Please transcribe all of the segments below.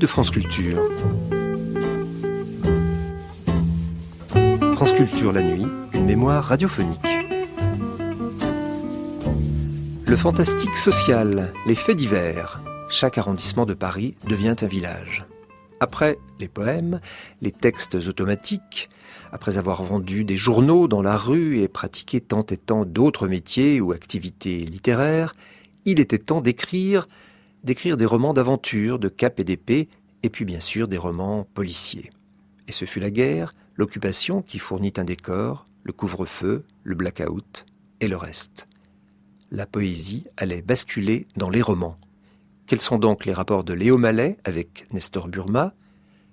de France Culture. France Culture la nuit, une mémoire radiophonique. Le fantastique social, les faits divers. Chaque arrondissement de Paris devient un village. Après les poèmes, les textes automatiques, après avoir vendu des journaux dans la rue et pratiqué tant et tant d'autres métiers ou activités littéraires, il était temps d'écrire des romans d'aventure, de cap et d'épée, et puis bien sûr des romans policiers. Et ce fut la guerre, l'occupation qui fournit un décor, le couvre-feu, le blackout et le reste. La poésie allait basculer dans les romans. Quels sont donc les rapports de Léo Mallet avec Nestor Burma ?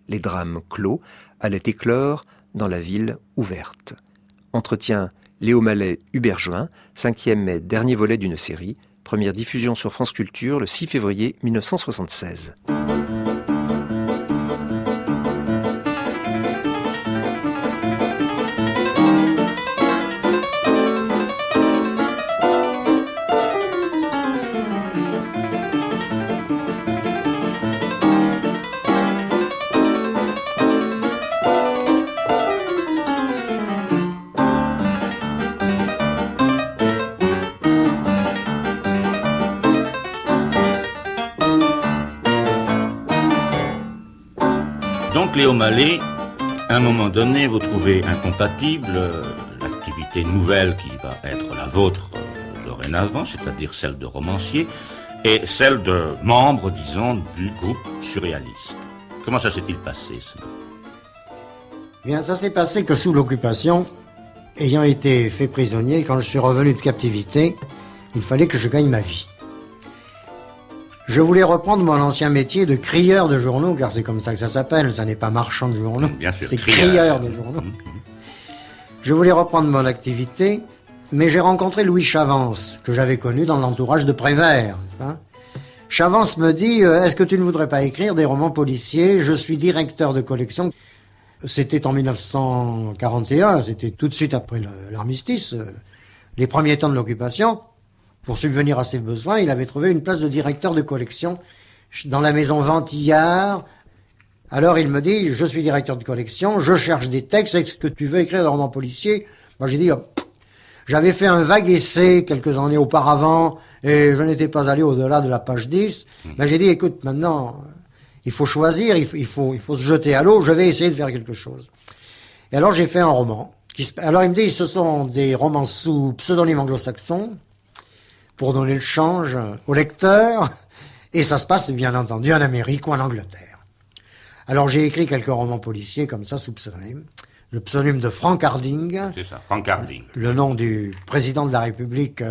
Les drames clos allaient éclore dans la ville ouverte. Entretien Léo Mallet, Hubert Join, 5e mai, dernier volet d'une série. Première diffusion sur France Culture le 6 février 1976. Donc Léo Mallet, à un moment donné, vous trouvez incompatible l'activité nouvelle qui va être la vôtre dorénavant, c'est-à-dire celle de romancier, et celle de membre, disons, du groupe surréaliste. Comment ça s'est-il passé, ça ? Bien, ça s'est passé que sous l'occupation, ayant été fait prisonnier, quand je suis revenu de captivité, il fallait que je gagne ma vie. Je voulais reprendre mon ancien métier de crieur de journaux, car c'est comme ça que ça s'appelle, ça n'est pas marchand de journaux, bien sûr, c'est crieur de journaux. Je voulais reprendre mon activité, mais j'ai rencontré Louis Chavance, que j'avais connu dans l'entourage de Prévert. Chavance me dit, est-ce que tu ne voudrais pas écrire des romans policiers ? Je suis directeur de collection. C'était en 1941, c'était tout de suite après l'armistice, les premiers temps de l'occupation. Pour subvenir à ses besoins, il avait trouvé une place de directeur de collection dans la maison Ventillard. Alors il me dit, je suis directeur de collection, je cherche des textes, est-ce que tu veux écrire des romans policiers ? Moi j'ai dit, j'avais fait un vague essai quelques années auparavant, et je n'étais pas allé au-delà de la page 10. Mais j'ai dit, écoute, maintenant, il faut choisir, il faut se jeter à l'eau, je vais essayer de faire quelque chose. Et alors j'ai fait un roman. Alors il me dit, ce sont des romans sous pseudonyme anglo-saxon, pour donner le change au lecteur, et ça se passe bien entendu en Amérique ou en Angleterre. Alors j'ai écrit quelques romans policiers comme ça sous pseudonyme. Le pseudonyme de Frank Harding. C'est ça, Frank Harding. Le nom du président de la République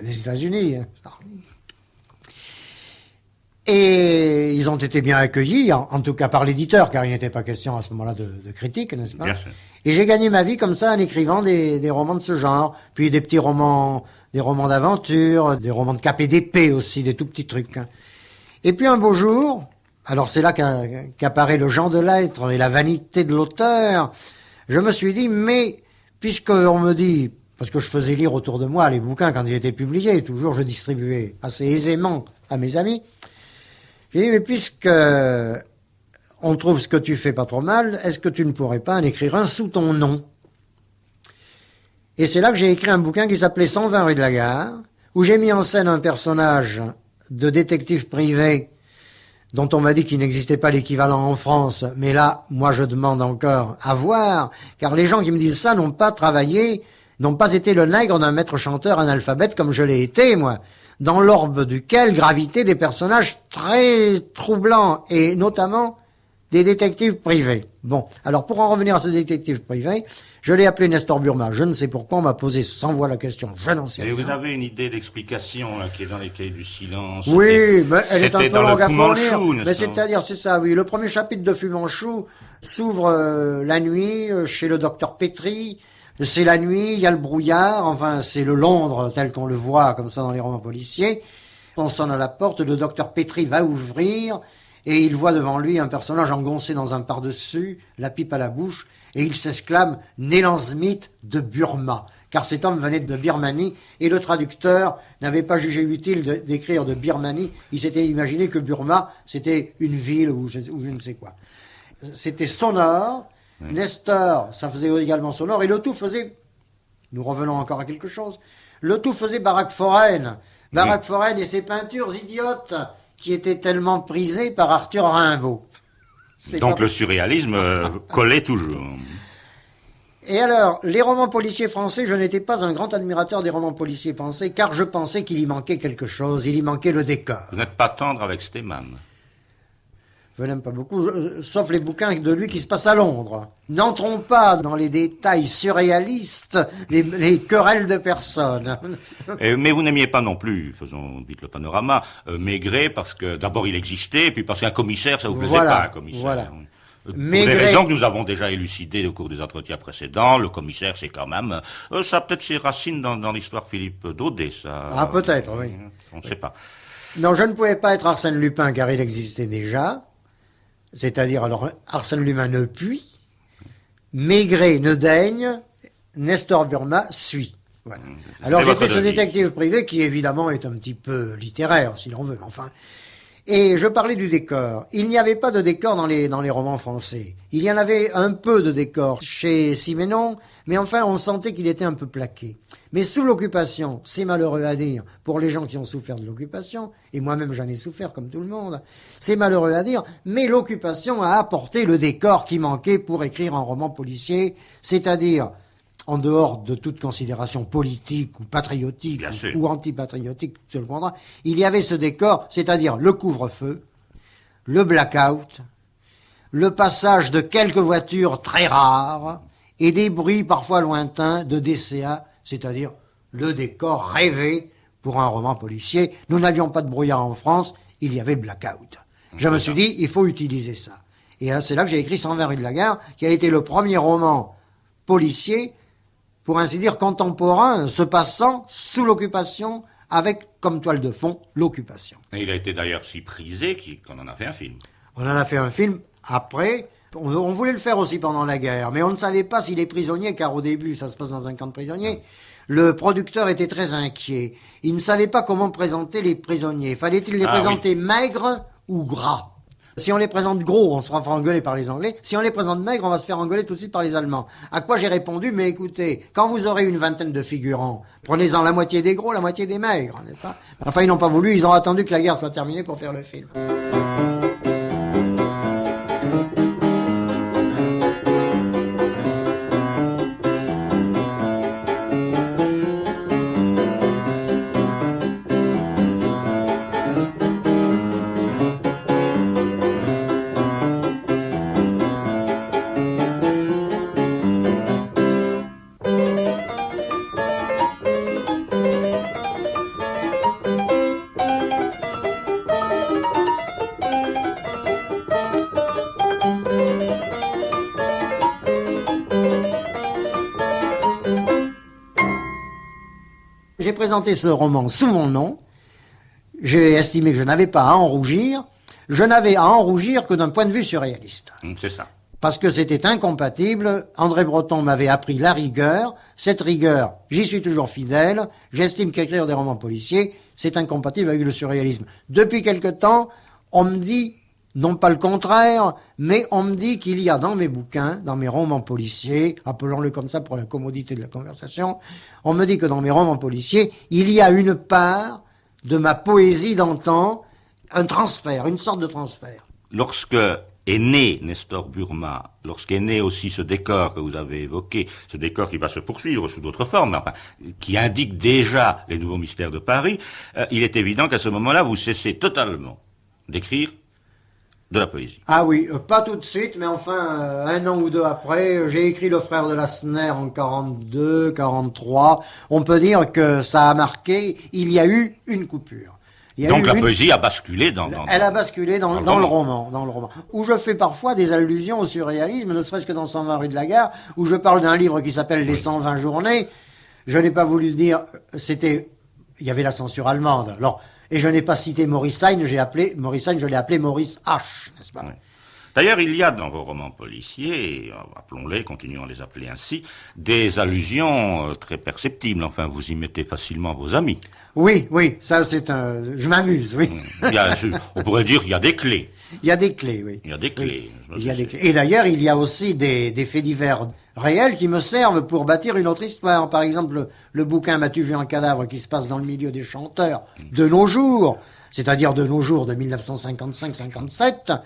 des États-Unis. Et ils ont été bien accueillis, en tout cas par l'éditeur, car il n'était pas question à ce moment-là de critique, n'est-ce pas ? Bien sûr. Et j'ai gagné ma vie comme ça en écrivant des romans de ce genre, puis des petits romans, des romans d'aventure, des romans de cap et d'épée aussi, des tout petits trucs. Et puis un beau jour, alors c'est là qu'apparaît le genre de l'être et la vanité de l'auteur, je me suis dit, mais puisqu'on me dit, parce que je faisais lire autour de moi les bouquins quand ils étaient publiés, toujours je distribuais assez aisément à mes amis, j'ai dit, mais puisque on trouve ce que tu fais pas trop mal, est-ce que tu ne pourrais pas en écrire un sous ton nom ? Et c'est là que j'ai écrit un bouquin qui s'appelait 120 rue de la Gare, où j'ai mis en scène un personnage de détective privé dont on m'a dit qu'il n'existait pas l'équivalent en France, mais là, moi je demande encore à voir, car les gens qui me disent ça n'ont pas travaillé, n'ont pas été le nègre d'un maître chanteur analphabète comme je l'ai été, moi, dans l'orbe duquel gravitaient des personnages très troublants, et notamment des détectives privés. Bon, alors pour en revenir à ce détective privé, je l'ai appelé Nestor Burma. Je ne sais pourquoi, on m'a posé sans voix la question, je n'en sais rien. Et vous avez une idée d'explication là, qui est dans les cahiers du silence. Oui, mais elle est un peu longue à fournir. Mais c'est ça, oui. Le premier chapitre de Fumanchou s'ouvre la nuit chez le docteur Petrie. C'est la nuit, il y a le brouillard, enfin c'est le Londres tel qu'on le voit comme ça dans les romans policiers. On sonne à la porte, le docteur Petrie va ouvrir et il voit devant lui un personnage engoncé dans un pardessus, la pipe à la bouche, et il s'exclame « Nélan Smith de Burma ». car cet homme venait de Birmanie, et le traducteur n'avait pas jugé utile d'écrire de Birmanie. Il s'était imaginé que Burma, c'était une ville ou je ne sais quoi. C'était sonore, Nestor, ça faisait également sonore, et le tout faisait, nous revenons encore à quelque chose, le tout faisait baraque foraine. Baraque foraine et ses peintures idiotes qui étaient tellement prisées par Arthur Rimbaud. Donc le surréalisme collait toujours. Et alors, les romans policiers français, je n'étais pas un grand admirateur des romans policiers français, car je pensais qu'il y manquait quelque chose, il y manquait le décor. Vous n'êtes pas tendre avec Stemann. Je n'aime pas beaucoup, sauf les bouquins de lui qui se passent à Londres. N'entrons pas dans les détails surréalistes, les querelles de personnes. Mais vous n'aimiez pas non plus, faisons vite le panorama, Maigret, parce que d'abord il existait, et puis parce qu'un commissaire, ça vous plaisait pas, un commissaire. Voilà. Pour Maigret... des raisons que nous avons déjà élucidées au cours des entretiens précédents, le commissaire, c'est quand même... ça a peut-être ses racines dans l'histoire Philippe Daudet, ça... Ah, peut-être, oui. On ne sait pas. Non, je ne pouvais pas être Arsène Lupin, car il existait déjà. C'est-à-dire, alors, Arsène Lupin ne puis, Maigret ne daigne, Nestor Burma suit. Voilà. Alors j'ai fait ce détective privé qui évidemment est un petit peu littéraire, si l'on veut, enfin. Et je parlais du décor. Il n'y avait pas de décor dans les romans français. Il y en avait un peu de décor chez Siménon, mais enfin on sentait qu'il était un peu plaqué. Mais sous l'occupation, c'est malheureux à dire, pour les gens qui ont souffert de l'occupation, et moi-même j'en ai souffert comme tout le monde, c'est malheureux à dire, mais l'occupation a apporté le décor qui manquait pour écrire un roman policier, c'est-à-dire, en dehors de toute considération politique ou patriotique ou antipatriotique, tout le monde, il y avait ce décor, c'est-à-dire le couvre-feu, le blackout, le passage de quelques voitures très rares et des bruits parfois lointains de DCA, c'est-à-dire le décor rêvé pour un roman policier. Nous n'avions pas de brouillard en France, il y avait le blackout. Je me suis dit, il faut utiliser ça. Et c'est là que j'ai écrit 120 rue de la Gare, qui a été le premier roman policier, pour ainsi dire contemporain, se passant sous l'occupation, avec comme toile de fond l'occupation. Et il a été d'ailleurs si prisé qu'on en a fait un film. On en a fait un film après. On voulait le faire aussi pendant la guerre, mais on ne savait pas si les prisonniers, car au début ça se passe dans un camp de prisonniers, le producteur était très inquiet. Il ne savait pas comment présenter les prisonniers. Fallait-il les présenter maigres ou gras? Si on les présente gros, on se fera engueuler par les Anglais. Si on les présente maigres, on va se faire engueuler tout de suite par les Allemands. À quoi j'ai répondu, mais écoutez, quand vous aurez une vingtaine de figurants, prenez-en la moitié des gros, la moitié des maigres, n'est-ce pas? Enfin, ils n'ont pas voulu, ils ont attendu que la guerre soit terminée pour faire le film. J'ai présenté ce roman sous mon nom. J'ai estimé que je n'avais pas à en rougir. Je n'avais à en rougir que d'un point de vue surréaliste. C'est ça. Parce que c'était incompatible. André Breton m'avait appris la rigueur. Cette rigueur, j'y suis toujours fidèle. J'estime qu'écrire des romans policiers, c'est incompatible avec le surréalisme. Depuis quelque temps, on me dit, non pas le contraire, mais on me dit qu'il y a dans mes bouquins, dans mes romans policiers, appelons-le comme ça pour la commodité de la conversation, on me dit que dans mes romans policiers, il y a une part de ma poésie d'antan, un transfert, une sorte de transfert. Lorsque est né Nestor Burma, lorsqu'est né aussi ce décor que vous avez évoqué, ce décor qui va se poursuivre sous d'autres formes, enfin, qui indique déjà les nouveaux mystères de Paris, il est évident qu'à ce moment-là, vous cessez totalement d'écrire de la poésie. Ah oui, pas tout de suite, mais enfin, un an ou deux après, j'ai écrit Le Frère de Lacenaire en 42, 43. On peut dire que ça a marqué, il y a eu une coupure. Donc la poésie a basculé Elle a basculé dans le roman, où je fais parfois des allusions au surréalisme, ne serait-ce que dans 120 rue de la Gare, où je parle d'un livre qui s'appelle Les 120 journées. Je n'ai pas voulu dire, il y avait la censure allemande. Alors, et je n'ai pas cité Maurice Heine, je l'ai appelé Maurice H, n'est-ce pas? Oui. D'ailleurs, il y a dans vos romans policiers, appelons-les, continuons à les appeler ainsi, des allusions très perceptibles. Enfin, vous y mettez facilement vos amis. Oui, ça c'est je m'amuse, oui. On pourrait dire qu'il y a des clés. Il y a des clés, oui. Il y a des clés. Oui, il y a des clés. Et d'ailleurs, il y a aussi des faits divers réels qui me servent pour bâtir une autre histoire. Par exemple, le bouquin M'as-tu vu un cadavre qui se passe dans le milieu des chanteurs de nos jours, c'est-à-dire de nos jours de 1955-57,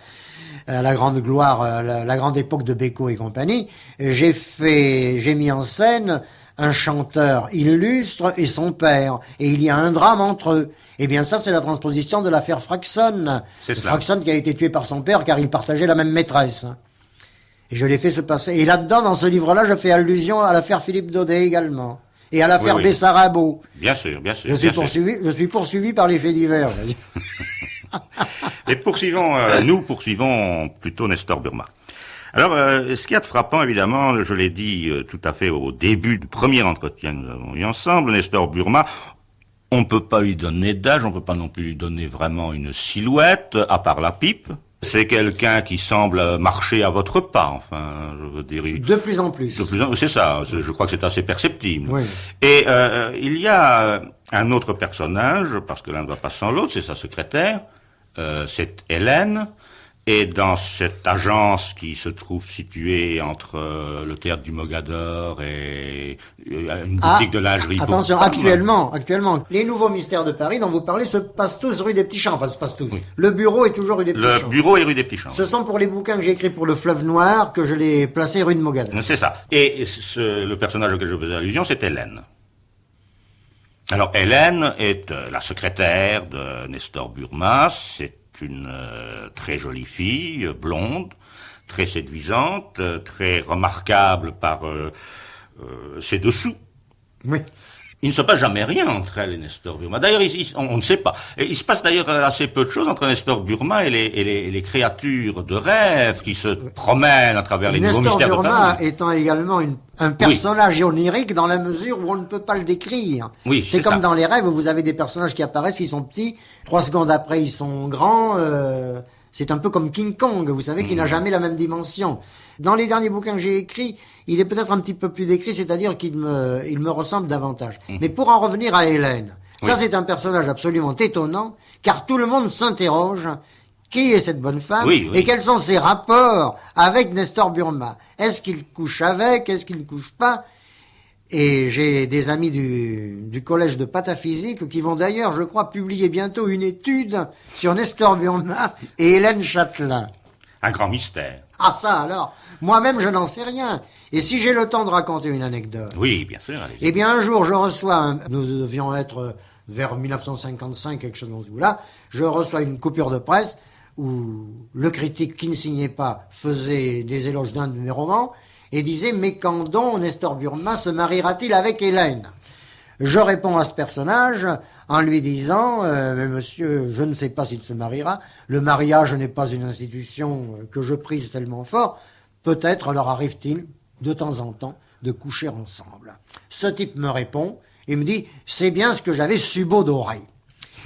à la grande gloire, la grande époque de Beko et compagnie, j'ai mis en scène un chanteur illustre et son père, et il y a un drame entre eux. Eh bien ça, c'est la transposition de l'affaire Fraxon. Fraxon qui a été tué par son père car il partageait la même maîtresse. Et je l'ai fait se passer. Et là-dedans, dans ce livre-là, je fais allusion à l'affaire Philippe Daudet également. Et à l'affaire Bessarabo. Bien sûr, bien sûr. Je suis poursuivi par les faits divers. Et nous poursuivons plutôt Nestor Burma. Alors, ce qu'il y a de frappant, évidemment, je l'ai dit tout à fait au début du premier entretien que nous avons eu ensemble, Nestor Burma, on ne peut pas lui donner d'âge, on ne peut pas non plus lui donner vraiment une silhouette, à part la pipe. C'est quelqu'un qui semble marcher à votre pas, enfin, je veux dire. De plus en plus. C'est ça, je crois que c'est assez perceptible. Oui. Et il y a un autre personnage, parce que l'un ne va pas sans l'autre, c'est sa secrétaire, c'est Hélène. Et dans cette agence qui se trouve située entre le théâtre du Mogador et une boutique de lingerie. Attention, actuellement, les nouveaux mystères de Paris dont vous parlez se passent tous rue des Petits Champs. Enfin, se passent tous. Oui. Le bureau est toujours rue des Petits Champs. Le bureau est rue des Petits Champs. Ce sont pour les bouquins que j'ai écrits pour le Fleuve Noir que je l'ai placé rue de Mogador. C'est ça. Et le personnage auquel je faisais allusion, c'est Hélène. Alors, Hélène est la secrétaire de Nestor Burma. C'est une très jolie fille, blonde, très séduisante, très remarquable par ses dessous. Oui. Il ne se passe jamais rien entre elle et Nestor Burma. D'ailleurs, on ne sait pas. Et il se passe d'ailleurs assez peu de choses entre Nestor Burma et les créatures de rêve qui se promènent à travers les nouveaux mystères de Paris. Nestor Burma étant également un personnage onirique dans la mesure où on ne peut pas le décrire. Oui, c'est comme ça. Dans les rêves où vous avez des personnages qui apparaissent, ils sont petits, 3 secondes après ils sont grands. C'est un peu comme King Kong, vous savez, qui n'a jamais la même dimension. Dans les derniers bouquins que j'ai écrits, il est peut-être un petit peu plus décrit, c'est-à-dire qu'il me ressemble davantage. Mais pour en revenir à Hélène, ça c'est un personnage absolument étonnant, car tout le monde s'interroge, qui est cette bonne femme, et quels sont ses rapports avec Nestor Burma. Est-ce qu'il couche avec, est-ce qu'il ne couche pas? Et j'ai des amis du collège de pataphysique qui vont d'ailleurs, je crois, publier bientôt une étude sur Nestor Burma et Hélène Châtelain. Un grand mystère. Ah ça alors, moi-même je n'en sais rien. Et si j'ai le temps de raconter une anecdote. Oui, bien sûr. Allez. Eh bien un jour je reçois, nous devions être vers 1955, quelque chose dans ce goût-là, je reçois une coupure de presse où le critique qui ne signait pas faisait des éloges d'un de mes romans et disait « Mais quand donc Nestor Burma se mariera-t-il avec Hélène ?» Je réponds à ce personnage en lui disant mais monsieur, je ne sais pas s'il se mariera. Le mariage n'est pas une institution que je prise tellement fort. Peut-être leur arrive-t-il de temps en temps de coucher ensemble. » Ce type me répond et me dit « C'est bien ce que j'avais subodoré. »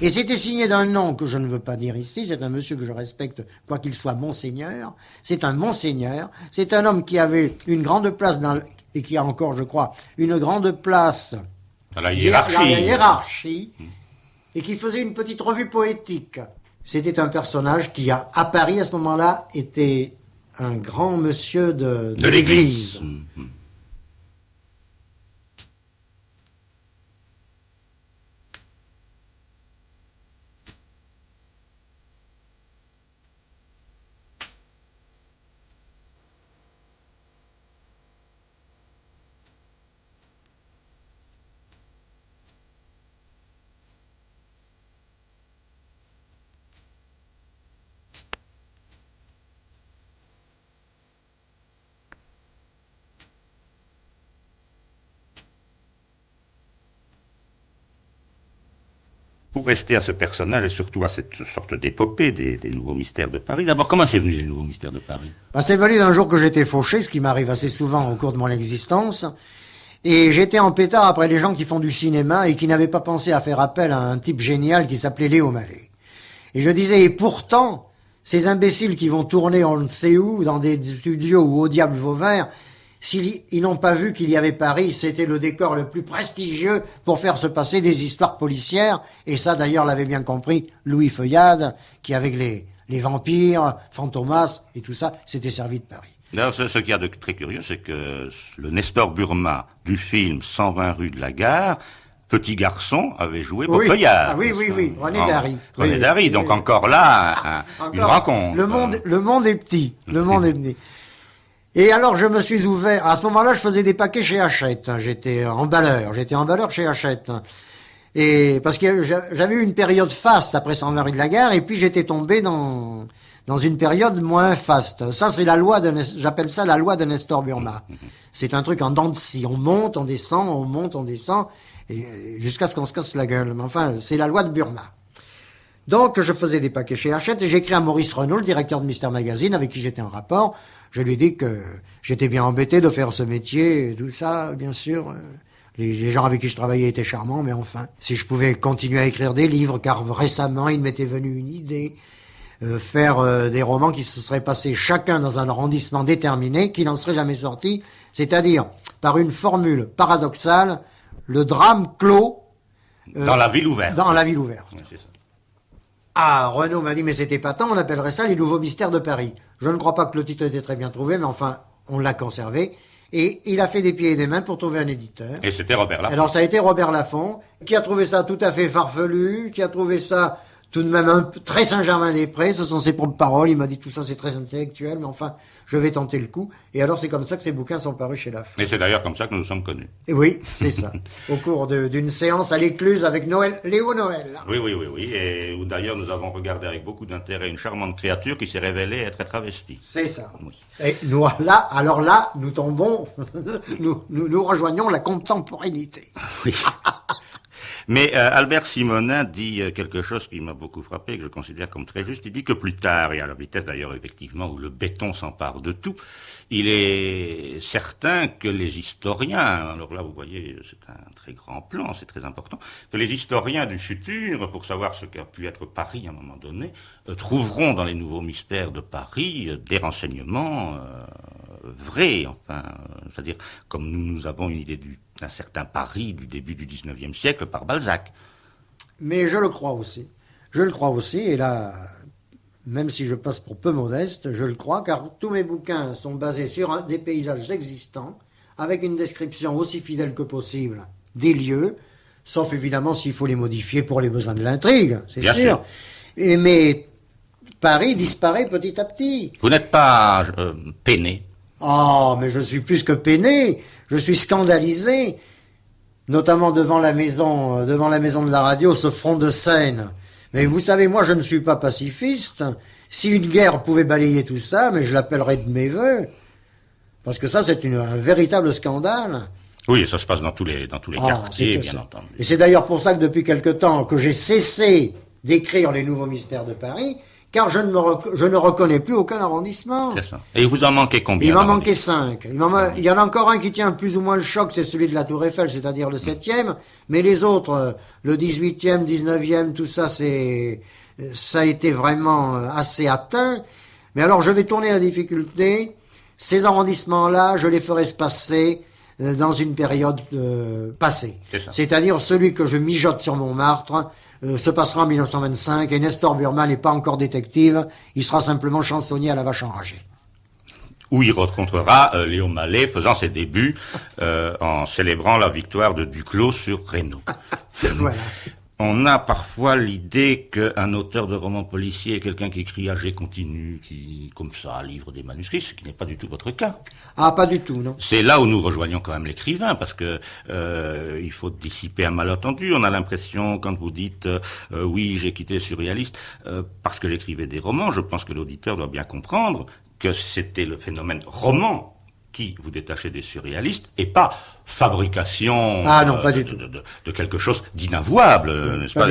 Et c'était signé d'un nom que je ne veux pas dire ici. C'est un monsieur que je respecte, quoi qu'il soit monseigneur. C'est un monseigneur. C'est un homme qui avait une grande place et qui a encore, je crois, une grande place dans la hiérarchie, et qui faisait une petite revue poétique. C'était un personnage qui, à Paris, à ce moment-là, était un grand monsieur de l'Église. Pour rester à ce personnage et surtout à cette sorte d'épopée des nouveaux mystères de Paris, d'abord, comment c'est venu les nouveaux mystères de Paris? C'est venu d'un jour que j'étais fauché, ce qui m'arrive assez souvent au cours de mon existence, et j'étais en pétard après les gens qui font du cinéma et qui n'avaient pas pensé à faire appel à un type génial qui s'appelait Léo Mallet. Et je disais, et pourtant, ces imbéciles qui vont tourner on ne sait où, dans des studios ou au diable Vauvert, s'ils n'ont pas vu qu'il y avait Paris, c'était le décor le plus prestigieux pour faire se passer des histoires policières. Et ça, d'ailleurs, l'avait bien compris Louis Feuillade, qui avec les vampires, Fantomas et tout ça, s'était servi de Paris. D'ailleurs, ce qu'il y a de très curieux, c'est que le Nestor Burma du film 120 rue de la Gare, petit garçon, avait joué pour Feuillade. Ah oui, René Dary. René Dary, donc encore là, une rencontre. Le monde est petit. Le monde est petit. Et alors, je me suis ouvert. À ce moment-là, je faisais des paquets chez Hachette. J'étais emballeur chez Hachette. Et parce que j'avais eu une période faste après 120 rue de la Gare, et puis j'étais tombé dans une période moins faste. Ça, c'est j'appelle ça la loi de Nestor Burma. C'est un truc en dents de scie. On monte, on descend, et jusqu'à ce qu'on se casse la gueule. Mais enfin, c'est la loi de Burma. Donc, je faisais des paquets chez Hachette, et j'ai écrit à Maurice Renaud, le directeur de Mystère Magazine, avec qui j'étais en rapport. Je lui ai dit que j'étais bien embêté de faire ce métier, et tout ça, bien sûr. Les gens avec qui je travaillais étaient charmants, mais enfin, si je pouvais continuer à écrire des livres, car récemment, il m'était venu une idée, faire des romans qui se seraient passés chacun dans un arrondissement déterminé, qui n'en serait jamais sorti, c'est-à-dire, par une formule paradoxale, le drame clos... dans la ville ouverte. Dans la ville ouverte. Oui, c'est ça. Ah, Renaud m'a dit, mais c'était pas tant, on appellerait ça les nouveaux mystères de Paris. Je ne crois pas que le titre était très bien trouvé, mais enfin, on l'a conservé. Et il a fait des pieds et des mains pour trouver un éditeur. Et c'était Robert Laffont. Alors ça a été Robert Laffont, qui a trouvé ça tout à fait farfelu, qui a trouvé ça tout de même un peu très Saint-Germain-des-Prés, ce sont ses propres paroles, il m'a dit tout ça c'est très intellectuel, mais enfin, je vais tenter le coup. Et alors c'est comme ça que ces bouquins sont parus chez Laffont. Et c'est d'ailleurs comme ça que nous sommes connus. Et oui, c'est ça. Au cours d'une séance à l'Écluse avec Léo Noël. Oui. Et où d'ailleurs nous avons regardé avec beaucoup d'intérêt une charmante créature qui s'est révélée être travestie. C'est ça. Oui. Et nous, là, nous tombons, nous rejoignons la contemporanéité. Oui. Mais Albert Simonin dit quelque chose qui m'a beaucoup frappé, que je considère comme très juste. Il dit que plus tard, et à la vitesse d'ailleurs effectivement où le béton s'empare de tout, il est certain que les historiens, alors là vous voyez c'est un très grand plan, c'est très important, que les historiens du futur, pour savoir ce qu'a pu être Paris à un moment donné, trouveront dans les nouveaux mystères de Paris des renseignements vrais, enfin, c'est-à-dire comme nous avons une idée d'un certain Paris du début du 19e siècle par Balzac. Mais je le crois aussi, et là, même si je passe pour peu modeste, je le crois, car tous mes bouquins sont basés sur des paysages existants, avec une description aussi fidèle que possible des lieux, sauf évidemment s'il faut les modifier pour les besoins de l'intrigue, c'est sûr. Mais Paris disparaît petit à petit. Vous n'êtes pas peiné? Oh, mais je suis plus que peiné, je suis scandalisé, notamment devant la maison de la radio, ce front de Seine. Mais vous savez, moi je ne suis pas pacifiste. Si une guerre pouvait balayer tout ça, mais je l'appellerais de mes voeux. Parce que ça, c'est un véritable scandale. Oui, et ça se passe dans tous les quartiers, bien entendu. Et c'est d'ailleurs pour ça que depuis quelque temps que j'ai cessé d'écrire les nouveaux mystères de Paris, car je ne reconnais plus aucun arrondissement. C'est ça. Et vous en manquez combien? Il m'en manquait 5. Il y en a encore un qui tient plus ou moins le choc, c'est celui de la Tour Eiffel, c'est-à-dire le 7e. Mais les autres, le 18e, 19e, tout ça, ça a été vraiment assez atteint. Mais alors, je vais tourner la difficulté. Ces arrondissements-là, je les ferai se passer dans une période passée. C'est-à-dire celui que je mijote sur Montmartre se passera en 1925 et Nestor Burma n'est pas encore détective, il sera simplement chansonnier à la vache enragée. Où il rencontrera Léon Mallet faisant ses débuts en célébrant la victoire de Duclos sur Reynaud. Voilà. On a parfois l'idée qu'un auteur de romans policiers est quelqu'un qui écrit âgé continu, qui, comme ça, livre des manuscrits, ce qui n'est pas du tout votre cas. Ah, pas du tout, non. C'est là où nous rejoignons quand même l'écrivain, parce que il faut dissiper un malentendu. On a l'impression, quand vous dites oui, j'ai quitté Surréaliste parce que j'écrivais des romans, je pense que l'auditeur doit bien comprendre que c'était le phénomène roman qui vous détachez des surréalistes et pas fabrication de quelque chose d'inavouable, n'est-ce pas?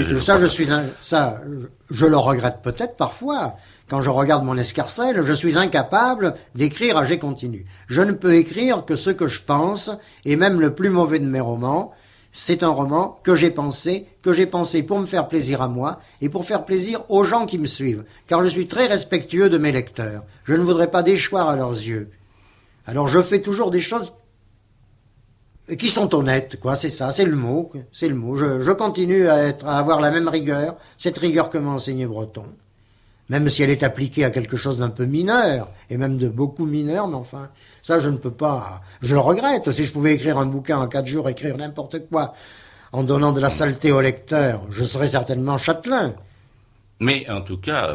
Je le regrette peut-être parfois. Quand je regarde mon escarcelle, je suis incapable d'écrire à jet continu. Je ne peux écrire que ce que je pense, et même le plus mauvais de mes romans, c'est un roman que j'ai pensé pour me faire plaisir à moi et pour faire plaisir aux gens qui me suivent, car je suis très respectueux de mes lecteurs. Je ne voudrais pas déchoir à leurs yeux. Alors je fais toujours des choses qui sont honnêtes, quoi, c'est ça, c'est le mot. Je continue à avoir la même rigueur, cette rigueur que m'a enseigné Breton. Même si elle est appliquée à quelque chose d'un peu mineur, et même de beaucoup mineur, mais enfin, ça je ne peux pas, je le regrette. Si je pouvais écrire un bouquin en 4 jours, écrire n'importe quoi, en donnant de la saleté au lecteur, je serais certainement châtelain. Mais en tout cas,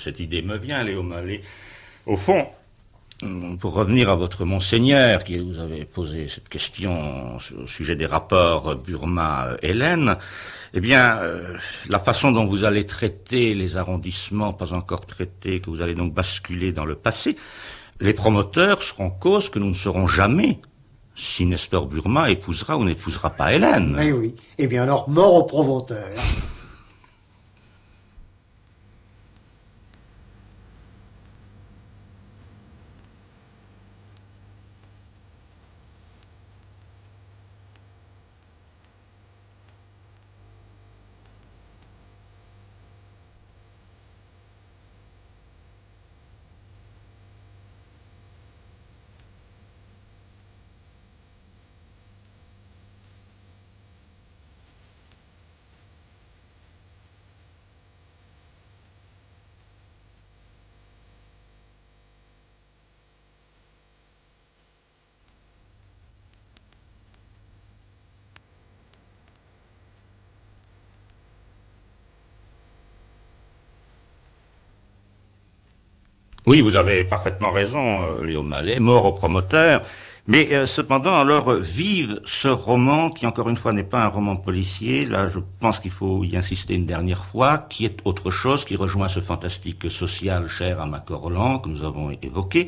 cette idée me vient, Léo Mallet. Au fond, pour revenir à votre monseigneur, qui vous avez posé cette question au sujet des rapports Burma-Hélène, eh bien, la façon dont vous allez traiter les arrondissements pas encore traités, que vous allez donc basculer dans le passé, les promoteurs seront cause que nous ne saurons jamais si Nestor Burma épousera ou n'épousera pas Hélène. Eh oui. Eh bien alors, mort au promoteur. Oui, vous avez parfaitement raison, Léo Mallet, mort au promoteur. Mais cependant, alors, vive ce roman qui, encore une fois, n'est pas un roman policier. Là, je pense qu'il faut y insister une dernière fois, qui est autre chose, qui rejoint ce fantastique social cher à Macorlan, que nous avons évoqué,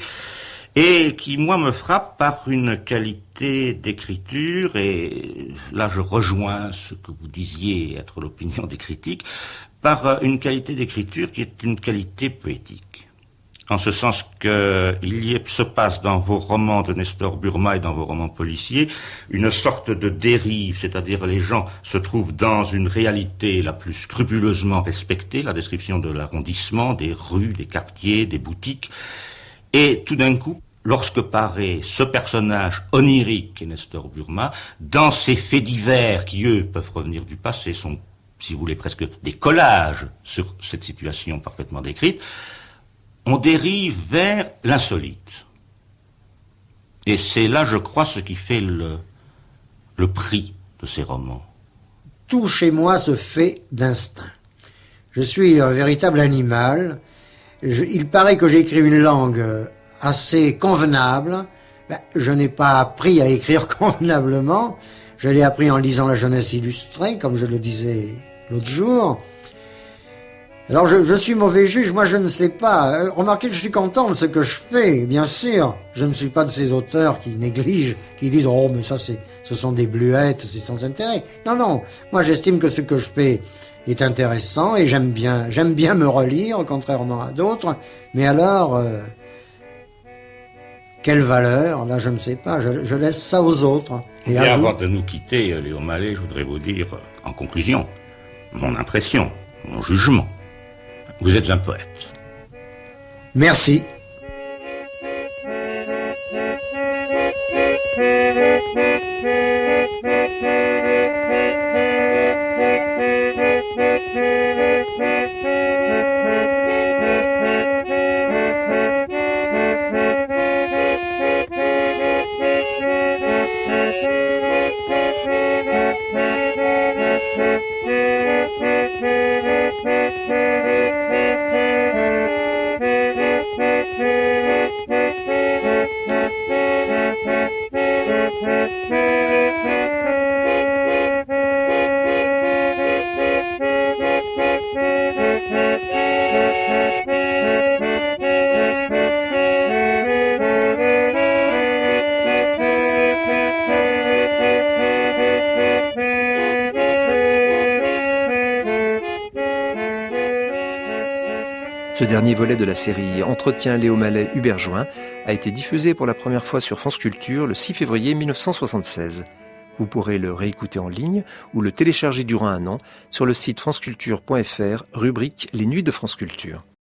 et qui, moi, me frappe par une qualité d'écriture, et là, je rejoins ce que vous disiez être l'opinion des critiques, par une qualité d'écriture qui est une qualité poétique. En ce sens se passe dans vos romans de Nestor Burma et dans vos romans policiers une sorte de dérive, c'est-à-dire les gens se trouvent dans une réalité la plus scrupuleusement respectée, la description de l'arrondissement, des rues, des quartiers, des boutiques, et tout d'un coup, lorsque paraît ce personnage onirique qu'est Nestor Burma, dans ces faits divers qui, eux, peuvent revenir du passé, sont, si vous voulez, presque des collages sur cette situation parfaitement décrite, on dérive vers l'insolite. Et c'est là, je crois, ce qui fait le prix de ces romans. Tout chez moi se fait d'instinct. Je suis un véritable animal. Il paraît que j'écris une langue assez convenable. Je n'ai pas appris à écrire convenablement. Je l'ai appris en lisant La Jeunesse illustrée, comme je le disais l'autre jour. Alors je suis mauvais juge, moi je ne sais pas. Remarquez que je suis content de ce que je fais, bien sûr. Je ne suis pas de ces auteurs qui négligent, qui disent « Oh, mais ça ce sont des bluettes, c'est sans intérêt ». Non, moi j'estime que ce que je fais est intéressant et j'aime bien me relire, contrairement à d'autres. Mais alors, quelle valeur? Là je ne sais pas, je laisse ça aux autres. Et avant de nous quitter, Léo Mallet, je voudrais vous dire, en conclusion, mon impression, mon jugement. Vous êtes un poète. Merci. Ce dernier volet de la série Entretien Léo Mallet-Hubert Join a été diffusé pour la première fois sur France Culture le 6 février 1976. Vous pourrez le réécouter en ligne ou le télécharger durant un an sur le site franceculture.fr, rubrique Les Nuits de France Culture.